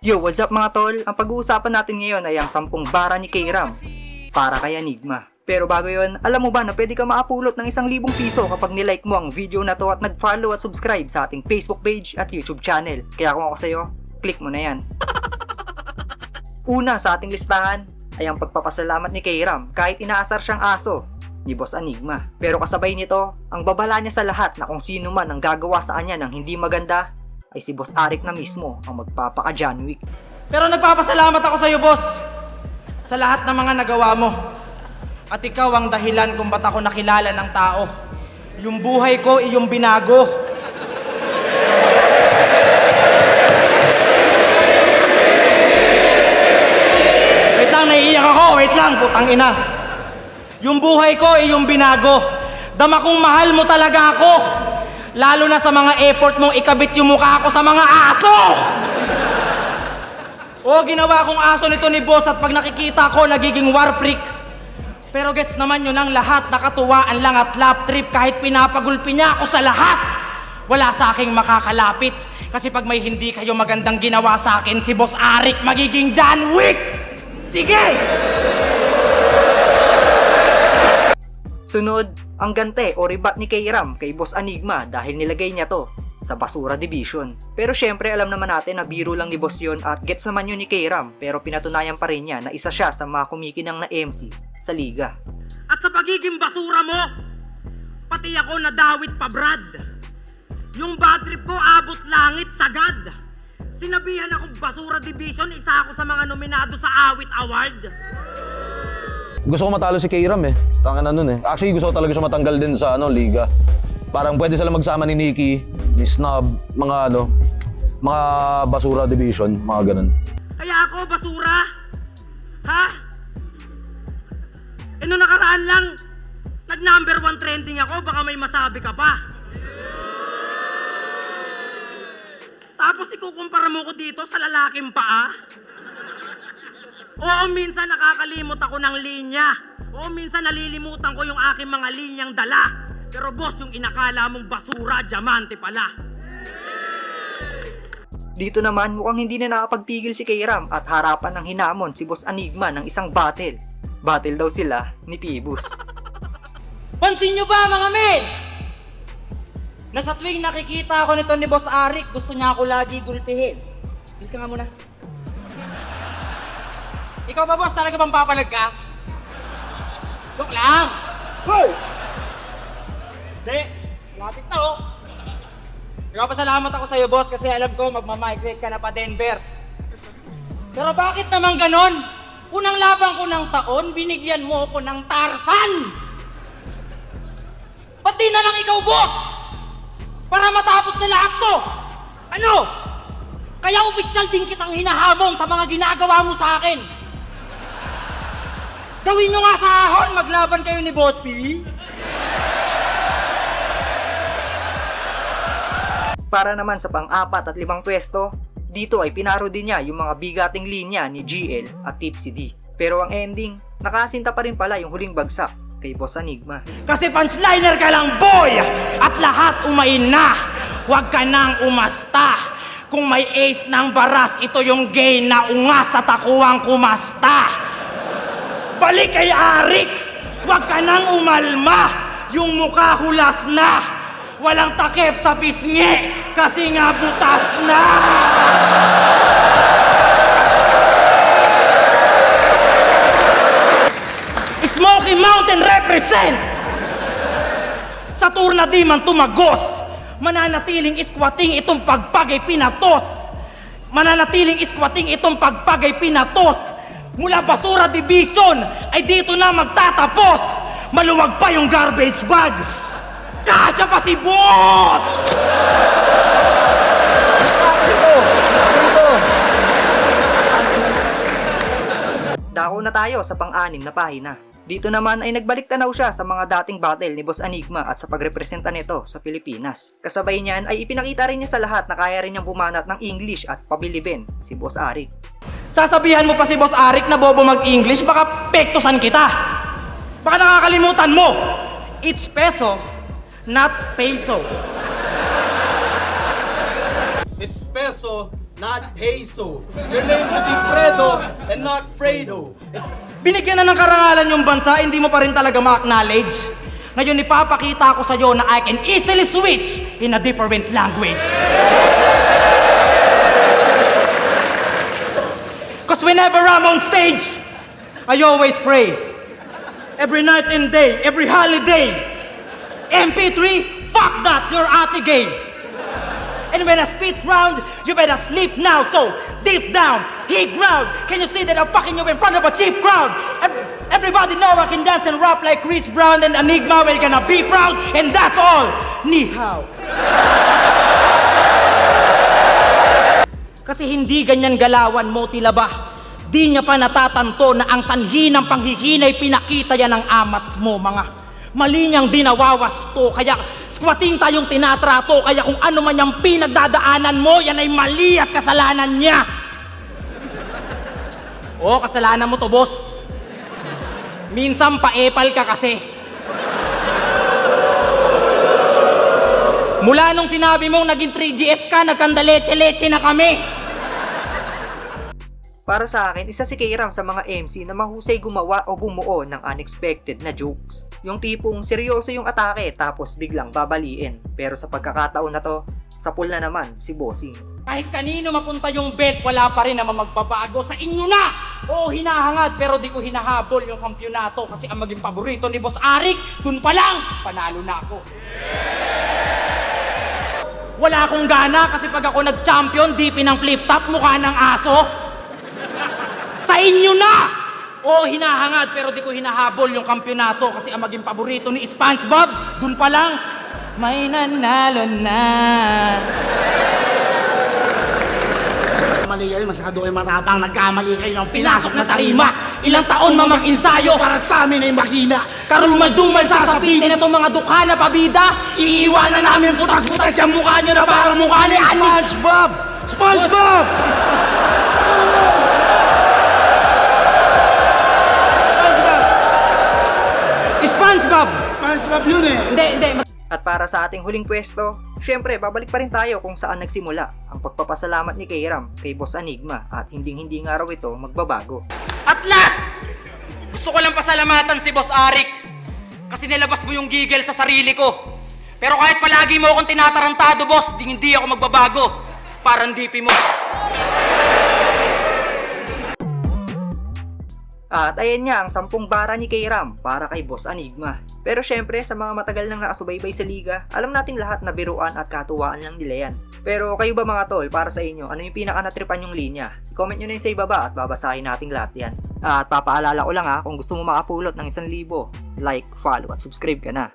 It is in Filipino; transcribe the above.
Yo, what's up mga tol? Ang pag-uusapan natin ngayon ay ang 10 bara ni K-Ram para kay Enigma. Pero bago yon, alam mo ba na pwede ka makapulot ng 1,000 piso kapag nilike mo ang video na to at nag-follow at subscribe sa ating Facebook page at YouTube channel. Kaya kung ako sa'yo, click mo na yan. Una sa ating listahan ay ang pagpapasalamat ni K-Ram kahit inaasar siyang aso ni Boss Enigma. Pero kasabay nito, ang babala niya sa lahat na kung sino man ang gagawa sa kanya ng hindi maganda ay si Boss Arik na mismo ang magpapaka-John Wick. Pero nagpapasalamat ako sa iyo, boss, sa lahat ng mga nagawa mo. At ikaw ang dahilan kung ba't ako nakilala ng tao. Yung buhay ko, iyong binago. Wait lang, naiiyak ako. Wait lang, putang ina. Yung buhay ko, iyong binago. Dama kong mahal mo talaga ako. Lalo na sa mga effort mong ikabit yung mukha ko sa mga aso! Ginawa kong aso nito ni boss at pag nakikita ko, nagiging war freak. Pero gets naman yun ang lahat, nakatuwaan lang at lap trip kahit pinapagulpi niya ako sa lahat. Wala sa aking makakalapit. Kasi pag may hindi kayo magandang ginawa sa akin, si Boss Arik magiging John Wick! Sige! Sunod, ang gante o ribat ni K-Ram kay Boss Enigma dahil nilagay niya to sa Basura Division. Pero syempre alam naman natin na biro lang ni Boss yun at gets naman yun ni K-Ram, pero pinatunayan pa rin niya na isa siya sa mga kumikinang na MC sa liga. At sa pagiging basura mo, pati ako nadawit pa, Brad. Yung bad trip ko abot langit sagad. Sinabihan akong Basura Division, isa ako sa mga nominado sa Awit Award. Gusto ko matalo si K-Ram eh. Tangin na nun eh. Actually, gusto ko talaga siya matanggal din sa liga. Parang pwede sila magsama ni Nikki, ni Snob, mga Basura Division, mga ganun. Kaya ako, basura? Ha? Nung nakaraan lang, nag-number 1 trending ako, baka may masabi ka pa. Tapos ikukumpara mo ko dito sa lalaking paa? Oo, minsan nakakalimot ako ng linya. Oo, minsan nalilimutan ko yung aking mga linyang dala. Pero boss, yung inakala mong basura, diamante pala. Dito naman mukhang hindi na nakapagpigil si K-Ram at harapan ng hinamon si Boss Enigma ng isang battle. Battle daw sila ni Pibus. Pansin nyo ba mga men? Na sa tuwing nakikita ako nito ni Boss Arik, gusto niya ako lagi gulpihin. Bilis ka nga muna. Ikaw ba, boss? Talaga bang papalag ka? Joke lang! Hoy! Hindi, lapit na oh. Nagpapasalamat ako sa'yo, boss, kasi alam ko magmamigrate ka na pa Denver. Pero bakit naman ganon? Unang labang ko ng taon, binigyan mo ko ng Tarzan! Ba't di na lang ikaw, boss? Para matapos na lahat to! Ano? Kaya opisyal din kitang hinahamon sa mga ginagawa mo sa akin. Gawin nyo nga sa ahon, maglaban kayo ni Boss P. Para naman sa pang-4 at 5 pwesto, dito ay pinaro din niya yung mga bigating linya ni GL at Tipsy D. Pero ang ending, nakasinta pa rin pala yung huling bagsak kay Boss Enigma. Kasi punchliner ka lang, boy! At lahat umain na. Huwag ka nang umasta. Kung may ace ng baras, ito yung gay na ungas sa takuang kumasta. Balik kay Arik! Huwag ka nang umalma! Yung mukha hulas na! Walang takip sa pisngi kasi nga butas na! Smoky Mountain represent! Sa tour na di man tumagos, mananatiling squatting itong pagpagay pinatos. Mananatiling squatting itong pagpagay pinatos. Mula Basura Division ay dito na magtatapos. Maluwag pa yung garbage bag. Kasya pa si Bot! Dako na tayo sa pang-6 na pahina. Dito naman ay nagbalik tanaw siya sa mga dating battle ni Boss Enigma at sa pagrepresenta nito sa Pilipinas. Kasabay niyan ay ipinakita rin niya sa lahat na kaya rin niyang bumanat ng English at pabilibin si Boss Arik. Sasabihan mo pa si Boss Arik na bobo mag-English, baka pektosan kita. Baka nakakalimutan mo. It's peso, not peso. It's peso, not peso. Your name should be Fredo and not Fredo. Binigyan na ng karangalan yung bansa, hindi mo pa rin talaga ma-acknowledge. Ngayon ipapakita ko sa'yo na I can easily switch in a different language. Cause whenever I'm on stage, I always pray. Every night and day, every holiday. MP3, fuck that, you're ate gay. And when I spit round, you better sleep now. So, deep down, hit ground. Can you see that I'm fucking you in front of a cheap crowd? Everybody know I can dance and rap like Chris Brown and Enigma. We're gonna be proud, and that's all. Ni hao. Kasi hindi ganyan galawan mo, tila ba? Di niya pa natatanto na ang sanhi ng panghihinay pinakita yan ng amats mo, mga mali niyang dinawawasto. Kaya squatting tayong tinatrato. Kaya kung ano man yung pinagdadaanan mo, yan ay mali at kasalanan niya. Oo, kasalanan mo to, boss. Minsan paepal ka kasi. Mula nung sinabi mong naging 3GS ka, nagkandaleche-leche na kami. Para sa akin, isa si K-Ram sa mga MC na mahusay gumawa o bumuo ng unexpected na jokes. Yung tipong seryoso yung atake tapos biglang babaliin. Pero sa pagkakataon na to, sa pool na naman si Bossing. Kahit kanino mapunta yung belt, wala pa rin naman magbabago. Sa inyo na! Oo, hinahangad, pero di ko hinahabol yung kampyonato kasi ang maging paborito ni Boss Arik, dun pa lang, panalo na ako. Wala akong gana kasi pag ako nag-champion, di pinang flip-top, mukha ng aso. Sa inyo na! Oo, hinahangad, pero di ko hinahabol yung kampyonato kasi ang maging paborito ni SpongeBob, dun pa lang, may nanalo na. Mali kayo, masyado kayo matapang, nagkamali kayo ng Pinasok na tarima, ilang taon mamag-insayo. para sa amin ay makina. Karumal-dumal sasapitin na itong mga dukha na pabida. Iiwanan namin putas-putas yung mukha nyo na parang mukha ni SpongeBob! SpongeBob! SpongeBob! SpongeBob yun eh! Hindi. At para sa ating huling pwesto, syempre babalik pa rin tayo kung saan nagsimula ang pagpapasalamat ni K-Ram kay Boss Enigma at hindi nga raw ito magbabago. At last! Gusto ko lang pasalamatan si Boss Arik kasi nilabas mo yung gigil sa sarili ko. Pero kahit palagi mo akong tinatarantado, boss, hindi ako magbabago. Parang DP mo. At ayan nga ang 10 bara ni K-Ram para kay Boss Enigma. Pero syempre sa mga matagal nang nakasubaybay sa liga, alam nating lahat na biruan at katuwaan lang nila yan. Pero kayo ba mga tol, para sa inyo, ano yung pinaka-natripan yung linya? I-comment nyo na yun sa ibaba at babasahin nating lahat yan. At papaalala ko lang kung gusto mo makapulot ng 1,000, like, follow at subscribe ka na.